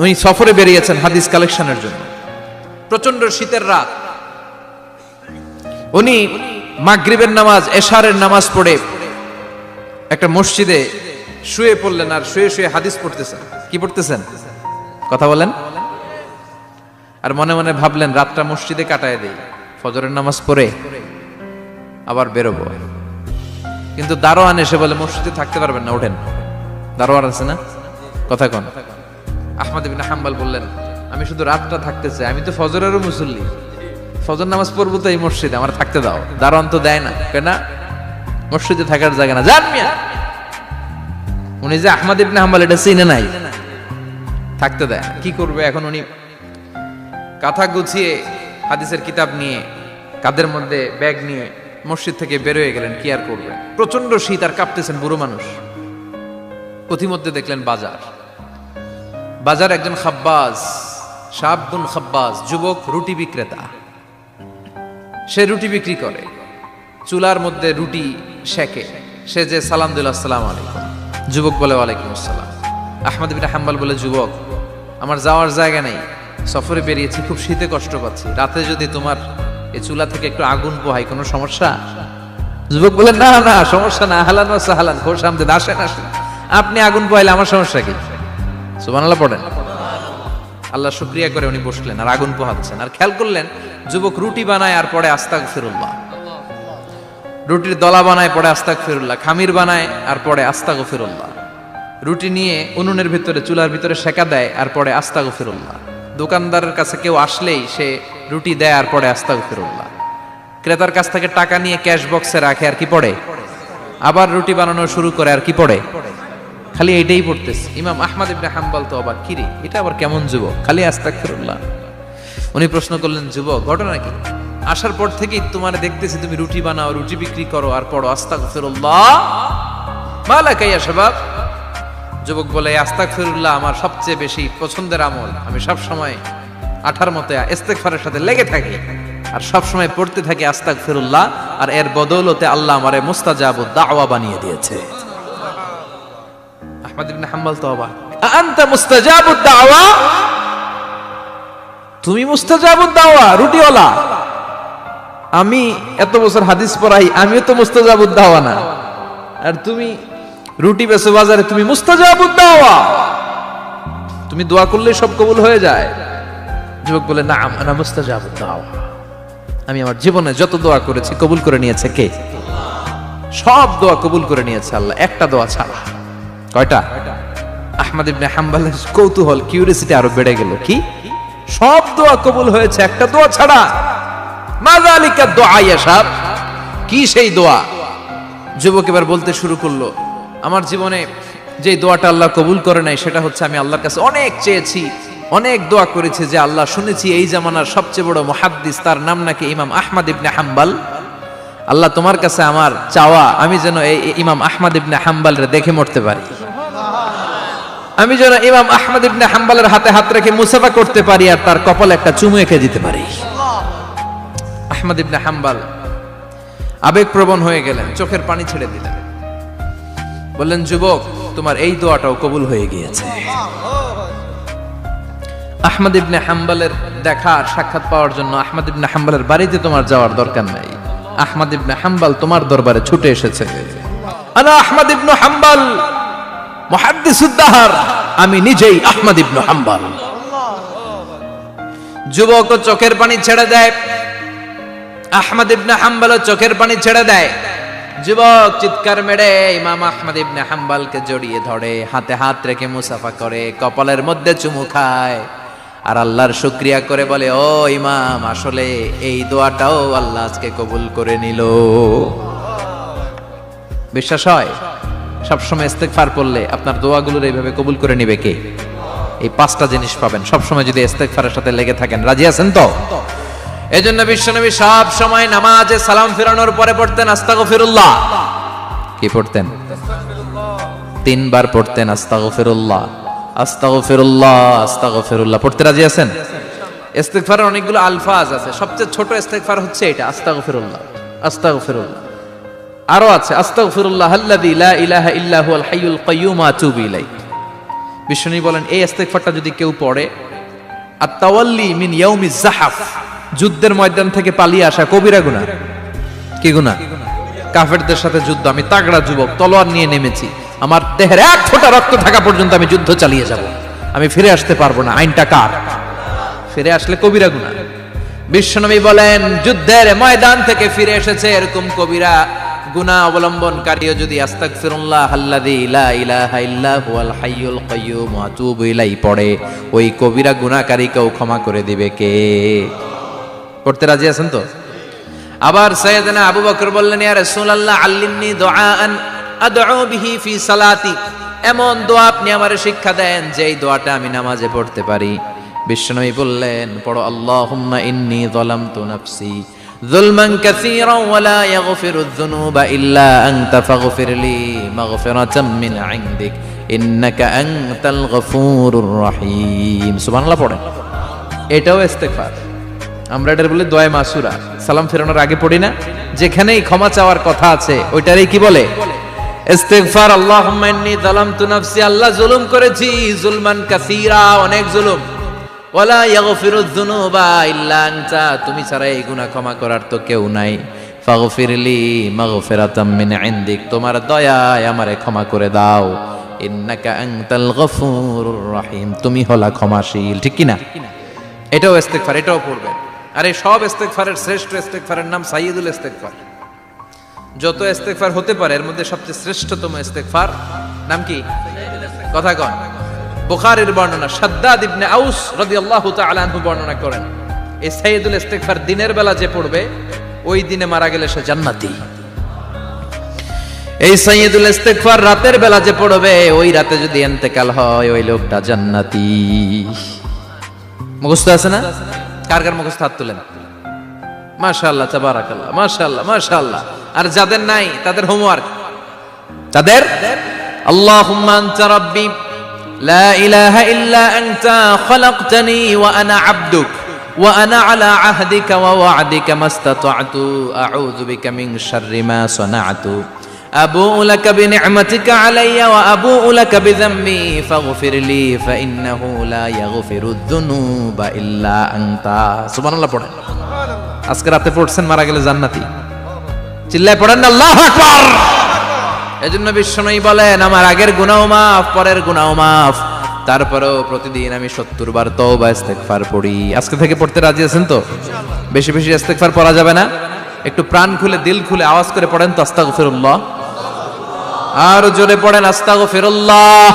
উনি সফরে বেরিয়েছেন হাদিস কালেকশনের জন্য। প্রচন্ড শীতের রাত, উনি মাগরিবের নামাজ, এশারের নামাজ পড়ে একটা মসজিদে শুয়ে পড়লেন, আর শুয়ে শুয়ে হাদিস পড়তেছেন। কি পড়তেছেন? কথা বলেন। আর মনে মনে ভাবলেন রাতটা মসজিদে কাটায় দেই, ফজরের নামাজ পড়ে আবার বেরোবো। কিন্তু দারোয়ান এসে বলে মসজিদে থাকতে পারবেন না, ওঠেন। দারোয়ান আছে না, কথা কন। আহমদ ইবনে হাম্বল বললেন আমি শুধু রাতটা থাকতে চাই, আমি তো ফজরেরও মুসল্লি, ফজর নামাজ পড়বো তো এই মসজিদে, আমার থাকতে দাও। দারোয়ান তো দেয় না, কেন? মসজিদে থাকার জায়গা না, যান মিয়া। উনি যে আহমদ ইবনে হাম্বল এটা চিনে নাই, থাকতে দেয় না। কি করবে এখন? উনি কাঁথা গুছিয়ে হাদিসের কিতাব নিয়ে কাঁধের মধ্যে ব্যাগ নিয়ে মসজিদ থেকে বের হয়ে গেলেন। কি আর করবেন, প্রচন্ড শীত, আর কাঁপতেছেন, বুড়ো মানুষ। পথিমধ্যে দেখলেন বাজার। বাজার একজন খাব্বাজ, শাবুন খাব্বাজ, যুবক রুটি বিক্রেতা। সে রুটি বিক্রি করে, চুলার মধ্যে রুটি সেকে। সে যে সালাম দিল আসসালামু আলাইকুম, যুবক বলে ওয়ালাইকুম আসসালাম। আহমদ ইবনে হাম্বল বলে যুবক আমার যাওয়ার জায়গা নেই, সফরে বেরিয়েছি, খুব শীতে কষ্ট পাচ্ছি, রাতে যদি তোমার এই চুলা থেকে একটু আগুন পোহাই কোনো সমস্যা? যুবক বলে না না সমস্যা না, আহলান ওয়া সাহলান, খোশ আমদেদ, আসেন আসেন, আপনি আগুন পোহাইলে আমার সমস্যা কি? সুবহানাল্লাহ পড়েন। আল্লাহ শুকরিয়া করে উনি বসলেন আর আগুন পোহাচ্ছেন। আর খেয়াল করলেন যুবক রুটি বানায় আর পড়ে আস্তাগফিরুল্লাহ, রুটির দলা বানায় পড়ে আস্তাগফিরুল্লাহ, খামির বানায় আর পড়ে আস্তাগফিরুল্লাহ, রুটি নিয়ে উনুনের ভিতরে চুলার ভিতরে সেকা দেয় আর পড়ে আস্তাগফিরুল্লাহ। দোকানদারের কাছে কেউ আসলেই সে রুটি দেয় আর পড়ে আস্তাগফিরুল্লাহ। ক্রেতার কাছ থেকে টাকা নিয়ে ক্যাশ বক্সে রাখে আর কি পড়ে? আবার রুটি বানানো শুরু করে আর কি পড়ে? খালি এইটাই পড়তেছে। ইমাম আহমদ ইবনে হাম্বল তো অবাক, কি রে এটা আবার কেমন যুবক, খালি আস্তাগফিরুল্লাহ। উনি প্রশ্ন করলেন যুবক ঘটনা কি? আসার পর থেকেই তোমার দেখতেছি তুমি রুটি বানাও, রুটি বিক্রি করো আর পড়ো আস্তাগফিরুল্লাহ, মালাকা ইয়া শাবাব। যুবক বলে আস্তাগফিরুল্লাহ আমার সবচেয়ে বেশি পছন্দের আমল, আমি সব সময় আঠার মতো ইস্তেগফারের সাথে লেগে থাকি আর সব সময় পড়তে থাকি আস্তাগফিরুল্লাহ, আর এর বদৌলতে আল্লাহ আমারে মুস্তাজাবুদ দাওয়া বানিয়ে দিয়েছে। আহমদ ইবনে হাম্বল তো অবাক, আনতা মুস্তাজাবুদ দাওয়া, তুমি মুস্তাজাবুদ দাওয়া রুটিওয়ালা? আমি এত বছর হাদিস পড়াই, আমিও তো মুস্তাজাবুদ দাওয়া না, আর তুমি রুটি বেচো বাজারে, তুমি মুস্তাজাবুদ দাওয়া, তুমি দোয়া করলে সব কবুল হয়ে যায়? যুবক বলে না আনা মুস্তাজাবুদ দাওয়া, আমি আমার জীবনে যত দোয়া করেছি কবুল করে নিয়েছে কে? সব দোয়া কবুল করে নিয়েছে আল্লাহ, একটা দোয়া ছাড়া। কয়টা? আহমদ ইবনে হাম্বলের কৌতূহল, কিউরিওসিটি আরো বেড়ে গেল। কি? সব দোয়া কবুল হয়েছে, একটা দোয়া ছাড়া। মাযালিকা দুআ ইয়া শাব, কি সেই দোয়া? যুবক এবার বলতে শুরু করলো আমার জীবনে যে দোয়াটা আল্লাহ কবুল করে নাই সেটা হচ্ছে আমি আল্লাহর কাছে অনেক চেয়েছি, অনেক দোয়া করেছি যে আল্লাহ শুনেছি এই জামানার সবচেয়ে বড় মুহাদ্দিস, তার নাম নাকি ইমাম আহমদ ইবনে হাম্বল। আল্লাহ তোমার কাছে আমার চাওয়া আমি যেন এই ইমাম আহমদ ইবনে হাম্বলরে দেখে মরতে পারি, আমি যেন ইমাম আহমদ ইবনে হাম্বলের হাতে হাত রেখে মুসাফা করতে পারি আর তার কপালে একটা চুমু এঁকে দিতে পারি। আহমদ ইবনে হাম্বল আবেগপ্রবণ হয়ে গেলেন, চোখের পানি ছেড়ে দিলেন, বললেন যুবক তোমার এই দোয়াটাও কবুল হয়ে গিয়েছে। আহমদ ইবনে হাম্বলের দেখা আর সাক্ষাৎ পাওয়ার জন্য আহমদ ইবনে হাম্বলের বাড়িতে তোমার যাওয়ার দরকার নাই, আহমদ ইবনে হাম্বল তোমার দরবারে ছুটে এসেছে। আনা আহমদ ইবনে হাম্বল মুহাদ্দিসুদ দাহর, আমি নিজেই আহমদ ইবনে হাম্বল। যুবক চোখের পানি ছেড়ে দেয়, আহমদ ইবনে হাম্বল চোখের পানি ছেড়ে দেয়। যুবক চিৎকার মেরে ইমাম আহমদ ইবনে হাম্বলকে জড়িয়ে ধরে, হাতে হাত রেখে মুসাফা করে, কপালের মধ্যে চুমু খায় আর আল্লাহর শুকরিয়া করে বলে ও ইমাম আসলে এই দোয়াটাও আল্লাহ আজকে কবুল করে নিল। বিশ্বাস হয় সবসময় ইস্তেগফার করলে আপনার দোয়াগুলোর এইভাবে কবুল করে নিবে কে? এই পাঁচটা জিনিস পাবেন সবসময় যদি ইস্তেগফারের সাথে লেগে থাকেন। রাজি আছেন তো? এজন্য বিশ্বনবী সব সময় নামাজে সালাম ফিরানোর পরে পড়তেন আস্তাগফিরুল্লাহ। কি পড়তেন? 3 বার পড়তেন আস্তাগফিরুল্লাহ, আস্তাগফিরুল্লাহ, আস্তাগফিরুল্লাহ। পড়তে রাজি আছেন? ইস্তেগফারের অনেকগুলো আলফাজ আছে, সবচেয়ে ছোট ইস্তেগফার হচ্ছে এটা আস্তাগফিরুল্লাহ, আস্তাগফিরুল্লাহ। আরো আছে আস্তাগফিরুল্লাহ আল্লাযী লা ইলাহা ইল্লা হুয়াল হাইয়ুল কাইয়্যুম আতুবু ইলাইহি, বিশ্বনবী বলেন এই ইস্তেগফারটা যদি কেউ পড়ে, আত-তাওয়াল্লি মিন ইয়াউমিজ যাহাফ, যুদ্ধের ময়দান থেকে পালিয়ে আসা কবিরা গুনাহ। কি গুনাহ? কাফেরদের সাথে যুদ্ধ, আমি তাগড়া যুবক, তলোয়ার নিয়ে নেমেছি, আমার দেহের এক ফোঁটা রক্ত থাকা পর্যন্ত আমি যুদ্ধ চালিয়ে যাব, আমি ফিরে আসতে পারবো না, আইনটা কার? ফিরে আসলে কবিরা গুনাহ। বিশ্বনবী বলেন যুদ্ধের ময়দান থেকে ফিরে এসেছে এরকম কবিরা গুনাহ অবলম্বনকারীও যদি আস্তাগফিরুল্লাহ আল্লাযী লা ইলাহা ইল্লা হুয়াল হাইয়ুল কাইয়্যুম ওয়া আতুবু ইলাইহি পড়ে, ওই কবিরা গুনাহকারীকেও ক্ষমা করে দিবে কে? পড়তে রাজি আছেন তো? আবার সাইয়েদনা আবু বকর বললেন, ইয়া রাসূলুল্লাহ আল্লিমনি দুআআন আদউ বিহি ফি সালাতি, এমন দোয়া আপনি আমারে শিক্ষা দেন যে এই দোয়াটা আমি নামাজে পড়তে পারি। বিশ্বনবী বললেন, পড়ো আল্লাহুম্মা ইন্নী যালামতু নাফসি যুলমান কাসীরান ওয়া লা ইয়াগফিরুয যুনুবা ইল্লা আনতা ফাগফিরলি মাগফিরাতাম মিন ইনদিক ইন্নাকা আনতাল গফুরুর রহিম। সুবহানাল্লাহ পড়েন। এটাও ইস্তেগফার। আমরা এটার বলে দোয়া মাসুরা, সালাম ফেরানোর আগে পড়ি না? যেখানেই ক্ষমা চাওয়ার কথা আছে ওইটারই কি বলে? ইস্তেগফার। আল্লাহুম্মা ইন্নী যালামতু নাফসি, আল্লাহ জুলুম করেছি, যুলমান কাসীরা, অনেক জুলুম, ওয়ালা ইয়াগফিরুয যুনুবা ইল্লা আনতা, তুমি ছাড়া এই গুনাহ ক্ষমা করার তো কেউ নাই, ফাগফিরলি মাগফিরাতাম মিন ইনদিক, তোমার দয়ায় আমারে ক্ষমা করে দাও, ইন্নাকা আনতাল গফুরুর রহিম, তুমি হলা ক্ষমাশীল। ঠিক কি না? এটাও ইস্তেগফার, এটাও পড়বেন। আর এই সব ইস্তেগফারের শ্রেষ্ঠ ইস্তেগফারের নাম সাইয়্যিদুল ইস্তেগফার। যত ইস্তেগফার হতে পারে এর মধ্যে সবচেয়ে শ্রেষ্ঠতম ইস্তেগফার নাম কি? কথা কন। বুখারীর বর্ণনা, শাদ্দাদ ইবনে আউস রাদিয়াল্লাহু তাআলা আনহু বর্ণনা করেন, এই সাইয়্যিদুল ইস্তেগফার দিনের বেলা যে পড়বে ওই দিনে মারা গেলে সে জান্নাতি। এই সাইয়্যিদুল ইস্তেগফার রাতের বেলা যে পড়বে ওই রাতে যদি ইন্তেকাল হয় ওই লোকটা জান্নাতি। মুখস্থ আছে না? কার কার মুখস্থ হাত তুলেন। মাশাআল্লাহ, তাবারাকাল্লাহ, মাশাআল্লাহ, মাশাআল্লাহ। আর যাদের নাই তাদের হোমওয়ার্ক, তাদের আল্লাহুম্মা আনতা রাব্বি লা ইলাহা ইল্লা আনতা খলাকতানি ওয়া আনা আবদুক ওয়া আনা আলা আহদিকা ওয়া ওয়া'দিকা মাস্তাতা'তু আউযু বিকা মিন শাররি মা সানা'তু আবুউ লাকা বিনি'মাতিকা আলাইয়া ওয়া আবুউ লাকা বিযামবি ফাগফিরলি ফাইন্নাহু লা ইয়াগফিরুয যুনুবা ইল্লা আনতা। সুবহানাল্লাহ পড়েন। আজকে রাতে পড়ছেন, মারা গেলে জান্নাতি। চিল্লায় পড়েন না আল্লাহু আকবার। এজন্য বিশ্বনবী বলেন আমার আগের গুনাহ মাফ, পরের গুনাহ মাফ, তারপরেও প্রতিদিন আমি 70 বার তওবা ইস্তেগফার পড়ি। আজকে থেকে পড়তে রাজি আছেন তো? বেশি বেশি ইস্তেগফার পড়া যাবে না? একটু প্রাণ খুলে দিল খুলে আওয়াজ করে পড়েন তো আস্তাগফিরুল্লাহ। আর জোরে পড়েন আস্তাগফিরুল্লাহ।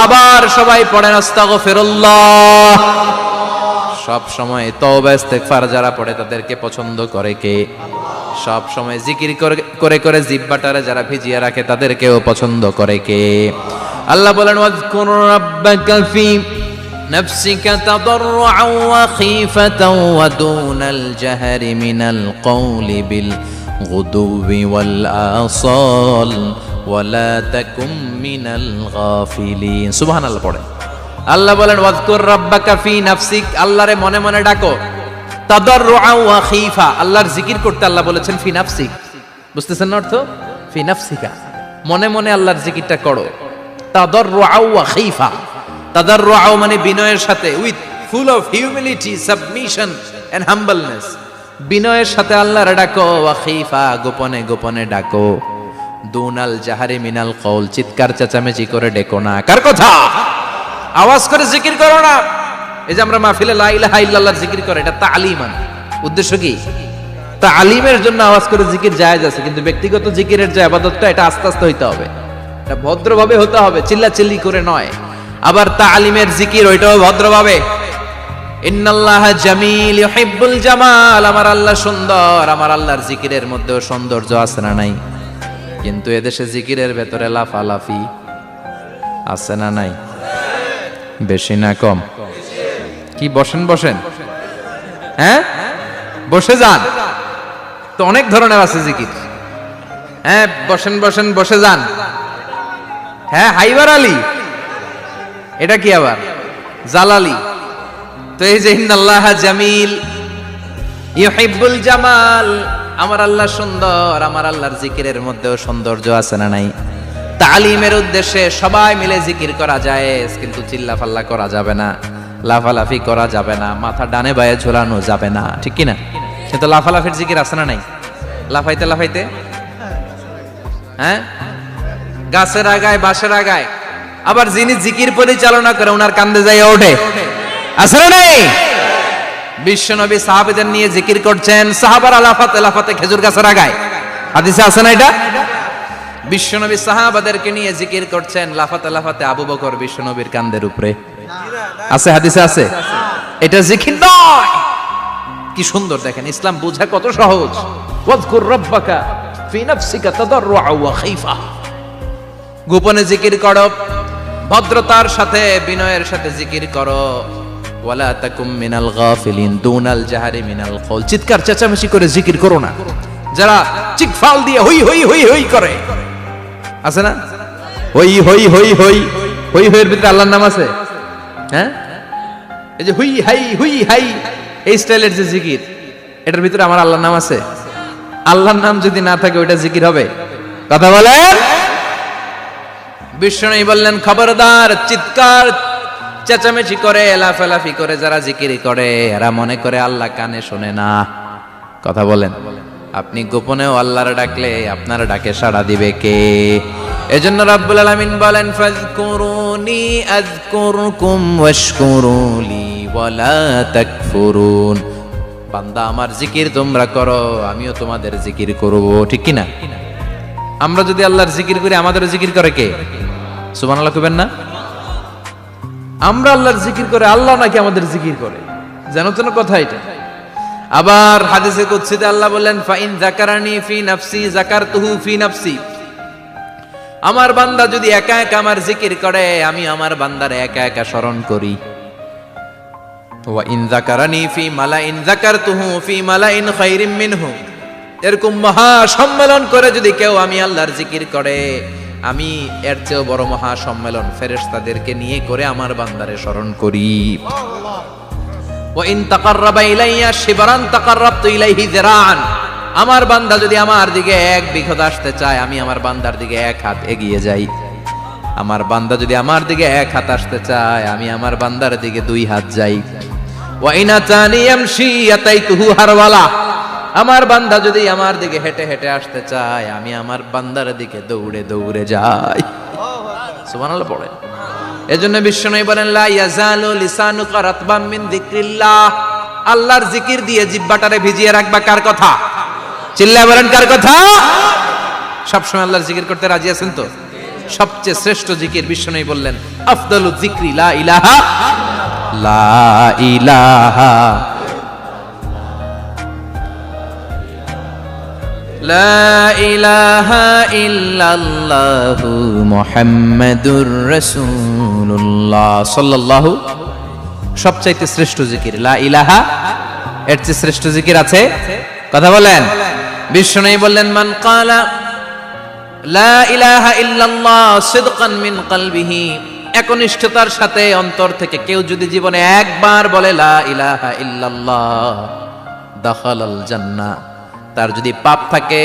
আবার সবাই পড়েন আস্তাগফিরুল্লাহ। সব সময় তওবা ইস্তেগফার যারা পড়ে তাদেরকে পছন্দ করে কে? সব সময় জিকির করে করে জিহ্বাটারে যারা ভিজিয়ে রাখে তাদেরকেও পছন্দ করে কে? আল্লাহ বলেন ওয়াজকুর রাব্বাকা ফি নাফসিকা তাদাররুআন ওয়া খীফাতান ওয়া দুনাল জাহরি মিনাল কওলি বিল গুদুবি ওয়াল আসাল ওয়া লা তাকুম মিনাল গাফিলিন। সুবহানাল্লাহ পড়েন। আল্লাহ বলেন ওয়াজকুর রাব্বাকা ফি নাফসিক, আল্লাহরে মনে মনে ডাকো, তাদাররুআন ওয়া খীফা, আল্লাহর জিকির করতে আল্লাহ বলেছেন ফি নাফসিক। বুঝতেছেন না অর্থ? ফি নাফসিকা, মনে মনে আল্লাহর জিকিরটা করো। তাদাররুআন ওয়া খীফা, তাদাররুআন মানে বিনয়ের সাথে, with full of humility, submission and humbleness, বিনয়ের সাথে আল্লাহরে ডাকো। ওয়া খীফা, গোপনে গোপনে ডাকো। দুনাল জাহারি মিনাল কওল, চিৎকার চেঁচামেচি করে ডেকো না। কার কথা? আওয়াজ করে জিকির করো না। এই যে আমরা মাহফিলে লা ইলাহা ইল্লাল্লাহ জিকির করে, এটা তালিমান। উদ্দেশ্য কি? তালিমের জন্য আওয়াজ করে জিকির জায়েজ আছে, কিন্তু ব্যক্তিগত জিকিরের যে ইবাদতটা এটা আস্তে আস্তে হইতে হবে, এটা ভদ্রভাবে হতে হবে, চিল্লাচিল্লি করে নয়। আবার তালিমের জিকির ওইটাও ভদ্রভাবে। ইন্নাল্লাহা জামিল ইউহিব্বুল জামাল, আমার আল্লাহ সুন্দর, আমার আল্লাহর জিকিরের মধ্যেও সৌন্দর্য আছে না নাই? কিন্তু এদেশে জিকিরের ভেতরে লাফালাফি আছে না নাই? বেশি না কম? কি বসেন বসেন, হ্যাঁ বসে যান তো, অনেক ধরনের আছে জিকির। হ্যাঁ বসেন বসেন, বসে যান। হ্যাঁ হাইবার আলী, এটা কি আবার জালালি? তো এই যে ইন্নাল্লাহা জামিল ইউহিব্বুল জামাল, আমার আল্লাহ সুন্দর, আমার আল্লাহর জিকিরের মধ্যেও সৌন্দর্য আছে না নাই? তালিমের উদ্দেশ্যে সবাই মিলে জিকির করা যায়, কিন্তু চিল্লাফাল্লা করা যাবে না, লাফালাফি করা যাবে না, মাথা ডানে বায়ে ঝোলানো যাবে না, ঠিক কিনা? কিন্তু লাফালাফির জিকির আছে না নাই? লাফাইতে লাফাইতে, হ্যাঁ, গাছের আগায় বাঁশের আগায়, আবার যিনি জিকির পরিচালনা করে ওনার কান্দে যাই ওঠে, আছে না নাই? বিশ্বনবী সাহাবীদের নিয়ে জিকির করছেন, সাহাবারা লাফাতে লাফাতে খেজুর গাছের আগায়, হাদিসে আছে না এটা? বিশ্বনবী সাহাবাদেরকে নিয়ে জিকির করছেন, লাফাতে লাফাতে আবু বকর বিশ্বনবীর কান্দের উপরে, আছে হাদিসে আছে। এটা জিকির নয়। কি সুন্দর দেখেন, ইসলাম বোঝা কত সহজ। ওয়াজকুর রাব্বাকা ফি নাফসিকা তাদাররুআ ওয়া খাইফা, গোপনে জিকির করো, ভদ্রতার সাথে বিনয়ের সাথে জিকির করো। ওয়ালা তাকুম মিনাল গাফিলিন দুনাল জাহারি মিনাল কওল, চিৎকার চেঁচামেচি করে জিকির করো না। যারা চিকফাল দিয়ে হই হই হই হই করে, আছে না? হই হই হই হই হই হইয়ের ভিতরে আল্লাহর নাম আছে, হ্যাঁ? এই যে হুই হাই হুই হাই এই স্টাইলের যে জিকির, এটার ভিতরে আমার আল্লাহর নাম আছে? আল্লাহর নাম যদি না থাকে ওইটা জিকির হবে? কথা বলেন। বিষ্ণু বললেন, খবরদার, চিৎকার চেঁচামেচি করে লাফালাফি করে যারা জিকির করে এরা মনে করে আল্লাহ কানে শোনে না। কথা বলেন। আপনি গোপনেও আল্লাহর ডাকলে আপনার ডাকে সাড়া দিবে কে? এজন্য রাব্বুল আলামিন বলেন, ফাযকুরুনি আযকুরকুম ওয়াশকুরুলি ওয়ালা তাকফুরুন। বান্দা আমার জিকির তোমরা করো, আমিও তোমাদের জিকির করব, ঠিক কি না? আমরা যদি আল্লাহর জিকির করি আমাদেরও জিকির করে কে? সুবহানাল্লাহ কইবেন না? আমরা আল্লাহর জিকির করে, আল্লাহ নাকি আমাদের জিকির করে, জানো তো না কথা এটা? আবার হাদিসে কুদসিতে আল্লাহ বললেন, ফাইন যাকারানি ফি নাফসি যাকারতুহু ফি নাফসি। আমার বান্দা যদি একা একা আমার জিকির করে, আমি আমার বান্দার একা একা স্মরণ করি। ওয়া ইন যাকারানি ফি মালাইন যাকারতুহু ফি মালাইন খায়রিম মিনহু। এরকম মহা সম্মেলন করে যদি কেউ আমি আল্লাহর জিকির করে, আমি এর চেয়েও বড় মহা সম্মেলন ফেরেশতাদেরকে নিয়ে করে আমার বান্দারে স্মরণ করি। ওয়া ইন তাকাররাবা ইলাইয়া শিবরান তাকাররাবতু ইলাইহি যিরাআন। আমার বান্দা যদি আমার দিকে এক বিঘত আসতে চায়, আমি আমার বান্দার দিকে এক হাত এগিয়ে যাই। আমার বান্দা যদি আমার দিকে এক হাত আসতে চায়, আমি আমার বান্দার দিকে দুই হাত যাই। ওয়া ইন আতানি ইয়ামশি আতাইতুহু হারওয়ালা। আমার বান্দা যদি আমার দিকে হেঁটে হেঁটে আসতে চায়, আমি আমার বান্দার দিকে দৌড়ে দৌড়ে যাই। সুবহানাল্লাহ পড়েন। এজন্য বিশ্বনবী বলেন, লা ইয়াজালু লিসানুকা রাতবাম মিন যিকরিল্লাহ। আল্লাহর জিকির দিয়ে জিহ্বাটারে ভিজিয়ে রাখবা। কার কথা? চিল্লায় বলেন, কার কথা? সবসময় আল্লাহর জিকির করতে রাজি আছেন তো? সবচেয়ে শ্রেষ্ঠ জিকির বিশ্বনবী বললেন, আফদালু যিকরি লা ইলাহা লা ইলাহা লা ইলাহা ইল্লাল্লাহু মুহাম্মাদুর রাসূলুল্লাহ সাল্লাল্লাহু। সবচাইতে শ্রেষ্ঠ জিকির লা ইলাহা, এর চেয়ে শ্রেষ্ঠ জিকির আছে? কথা বলেন। বিশ্বনবী বললেন, মান ক্বালা লা ইলাহা ইল্লাল্লাহ সিদকান মিন কলবিহি, একনিষ্ঠতার সাথে অন্তর থেকে কেউ যদি জীবনে একবার বলে লা ইলাহা ইল্লাল্লাহ, দাখালাল জান্নাহ। তার যদি পাপ থাকে,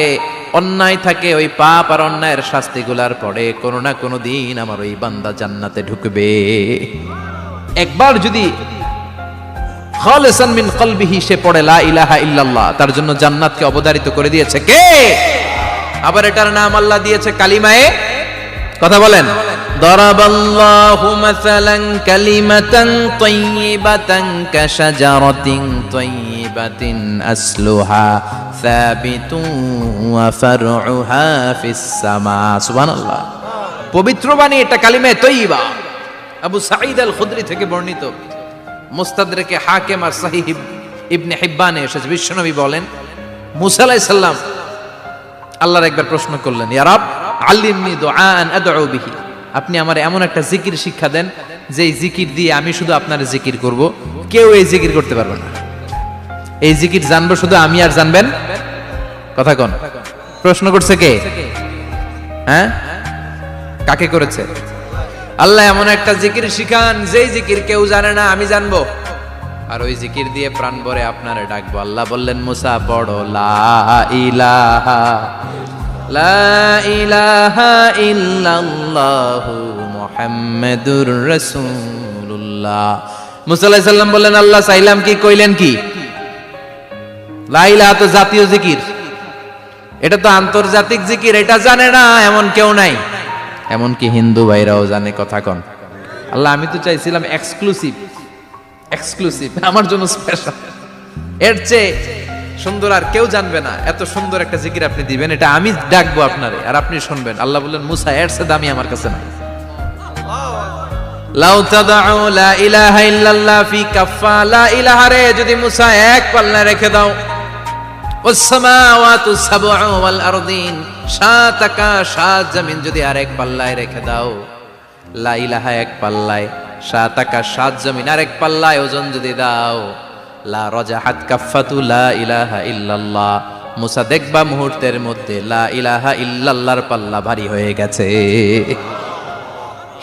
অন্যায় থাকে, ওই পাপ আর অন্যায়ের শাস্তিগুলার পরে কোনো না কোনো দিন আমার ওই বান্দা জান্নাতে ঢুকবে। একবার যদি খালিসান মিন কলবিহি সে পড়ে লা ইলাহা ইল্লাল্লাহ, তার জন্য জান্নাতকে অবধারিত করে দিয়েছে কে? আবার এটার নাম আল্লাহ দিয়েছে কালিমায়ে। কথা বলেন। দারাবাল্লাহু মাসালান কালিমাতান তাইয়িবাতান কাশাজারাতিন তাইয়িবাতিন আসলুহা সাবিতুন ওয়া ফারউহা ফিস সামা। সুবহানাল্লাহ। পবিত্র বাণী এটা কালিমায়ে তাইয়িবা। আবু সাঈদ আল খুদরি থেকে বর্ণিত, মুস্তাদরাকে হাকিম আর সহিহ ইবনে হিব্বানে এসেছে। বিশ্বনবী বলেন, মুসা আলাইহিস সালাম আল্লাহর একবার প্রশ্ন করলেন, ইয়া রাব আল্লিমনি দুআআন আদউ বিহি। আপনি আমার এমন একটা জিকির শিক্ষা দেন যে জিকির দিয়ে আমি শুধু আপনার জিকির করব, কেউ এই জিকির করতে পারবে না। এই জিকির জানবো শুধু আমি, আর জানবেন। কথা কোন? প্রশ্ন করছে কে? হ্যাঁ, কাকে করেছে? আল্লাহ এমন একটা জিকির শিখান যেই জিকির কেউ জানে না, আমি জানবো, আর ওই জিকির দিয়ে প্রাণ ভরে আপনারে ডাকবো। আল্লাহ বললেন, মুসা পড়ো লা ইলাহা লা ইলাহা ইল্লাল্লাহু মুহাম্মাদুর রাসূলুল্লাহ। মুসা আলাইহিস সালাম বললেন, আল্লাহ চাইলাম কি, কইলেন কি? লা ইলাহা তো জাতীয় জিকির, এটা তো আন্তর্জাতিক জিকির, এটা জানে না এমন কেউ নাই, এমনকি হিন্দু ভাইরাও জানে। কথা কন। আল্লাহ আমি তো চাইছিলাম এক্সক্লুসিভ, আমার জন্য স্পেশাল, এর চেয়ে সুন্দর আর কেউ জানবে না, এত সুন্দর একটা জিকির আপনি দিবেন, এটা আমি ডাকবো আপনারে আর আপনি শুনবেন। আল্লাহ বললেন, মুসা এর চেয়ে দামি আমার কাছে না। লাউ তাদউ লা ইলাহা ইল্লাল্লাহ ফি কাফা, লা ইলাহা রে যদি মুসা এক পাল্লায় রেখে দাও, ওয়াস সামাওয়াতু সাবউ ওয়াল আরদিন, সাত আকাশ সাত জমিন যদি আরেক পাল্লায় রেখে দাও, লা ইলাহা এক পাল্লায়, সাত আকাশ সাত জমিন আরেক পাল্লায় ওজন যদি দাও, লা রাজাহাত কাফাতু লা ইলাহা ইল্লাল্লাহ, মুসা দেখবা মুহূর্তের মধ্যে লা ইলাহা ইল্লাল্লাহর পাল্লা ভারী হয়ে গেছে।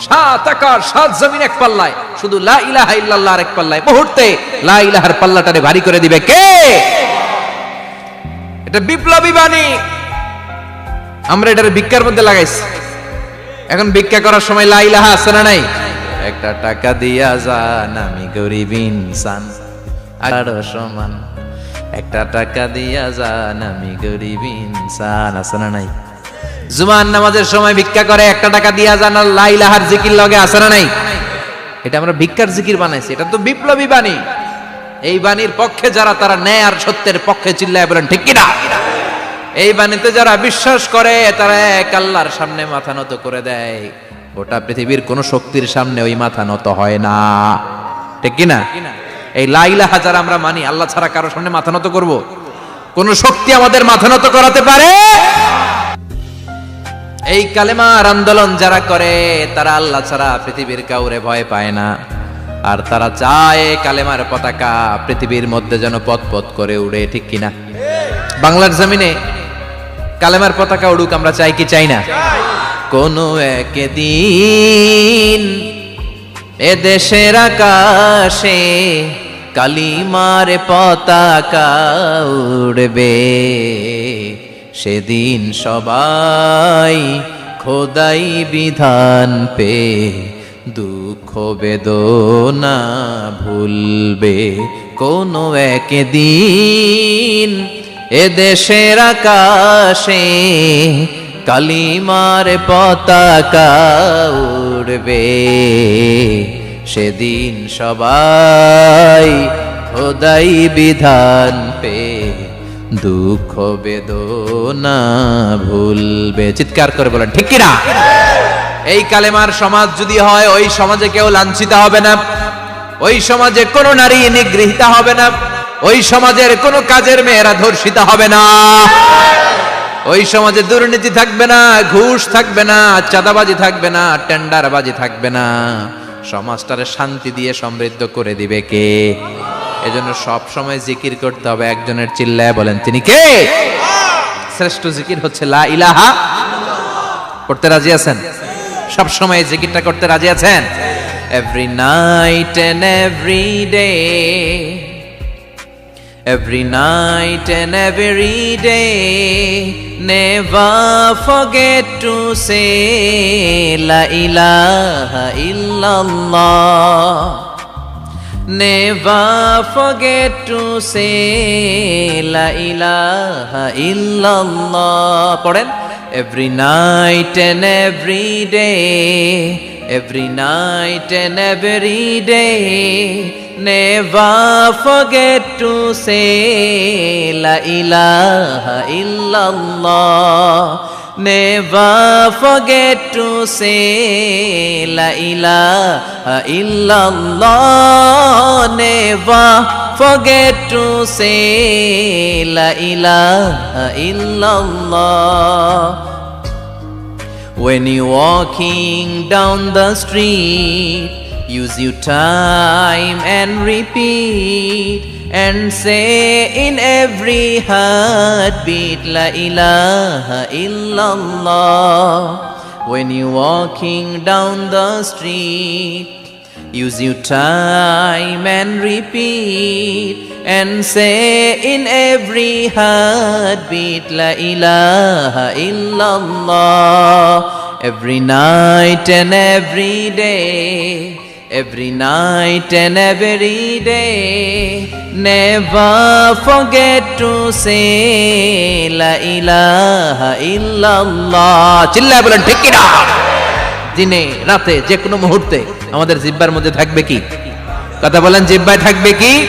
সাত আকাশ সাত জমিন এক পাল্লায়, শুধু লা ইলাহা ইল্লাল্লাহ আরেক পাল্লায়, মুহূর্তে লা ইলাহার পাল্লাটারে ভারী করে দিবে কে? এটা বিপ্লবী বাণী। আমরা এটার ভিক্ষার মধ্যে লাগাইছি। এখন ভিক্ষা করার সময় লা ইলাহা আছে না নাই? একটা টাকা দিয়া যান, আমি গরিব ইনসান আর সমান, একটা টাকা দিয়া যান, আমি গরিব ইনসান, আছে না নাই? জুমার নামাজের সময় ভিক্ষা করে, একটা টাকা দিয়া যান, আর লা ইলাহার জিকির লগে, আছে না নাই? এটা আমরা ভিক্ষার জিকির বানাইছি, এটা তো বিপ্লবী বাণী। এই বাণীর পক্ষে যারা, তারা ন্যায় আর সত্যের পক্ষে চিল্লায় বলেন ঠিক কিনা? এই বাণীতে যারা বিশ্বাস করে, তারা এক আল্লাহর সামনে মাথা নত করে দেয়, গোটা পৃথিবীর কোন শক্তির সামনে ওই মাথা নত হয় না, ঠিক কিনা? এই লা ইলাহা যারা আমরা মানি, আল্লাহ ছাড়া কারো সামনে মাথা নত করব? কোন শক্তি আমাদের মাথা নত করাতে পারে? এই কালেমার আন্দোলন যারা করে, তারা আল্লাহ ছাড়া পৃথিবীর কাউরে ভয় পায় না, আর তারা চায় কালেমার পতাকা পৃথিবীর মধ্যে যেন পথ পথ করে উড়ে, ঠিক কিনা? বাংলার জমিনে কালেমার পতাকা উড়ুক, আমরা চাই কি চাই না? কোন একদিন এ দেশের আকাশে কালিমার পতাকা উড়বে, সেদিন সবাই খোদাই বিধান পে দুঃখ বেদনা ভুলবে। কোন একদিন এ দেশের আকাশে কালিমার পতাকা উড়বে, সেদিন সবাই খোদাই বিধান পে দুঃখ বেদনা ভুলবে। চিৎকার করে বলেন ঠিক কিনা? এই কালেমার সমাজ যদি হয়, ওই সমাজে কেউ লাঞ্ছিত হবে না, ওই সমাজে কোনো নারী নিগৃহীত হবে না, ওই সমাজের কোনো কাজের মেয়েরা ধর্ষিত হবে না, ওই সমাজে দুর্নীতি থাকবে না, ঘুষ থাকবে না, চাঁদাবাজি থাকবে না, টেন্ডারবাজি থাকবে না। সমাজটারে শান্তি দিয়ে সমৃদ্ধ করে দিবে কে? এজন্য সব সময় জিকির করতে হবে একজনের, চিল্লায় বলেন তিনি কে? শ্রেষ্ঠ জিকির হচ্ছে লা ইলাহা। করতে রাজি আছেন? সব সময় জিকিরটা করতে রাজি আছেন? Every night and every day, every night and every day, never forget to say la ilaha illallah, never forget to say la ilaha illallah. পড়েন, every night and every day, every night and every day, never forget to say la ilaha illallah, never forget to say la ilaha illallah, never forget to say la ilaha illallah. When you're walking down the street, use your time and repeat, and say in every heartbeat la ilaha illallah. When you're walking down the street, Use your time and repeat and say in every heartbeat La ilaha illallah. Every night and every day, every night and every day, never forget to say La ilaha illallah. চিল্লায় বলেন ঠিক কি না? দিনে রাতে যে কোনো মুহূর্তে আমাদের জিহ্বার মধ্যে থাকবে কি? কথা বলেন, জিহ্বায় থাকবে কি?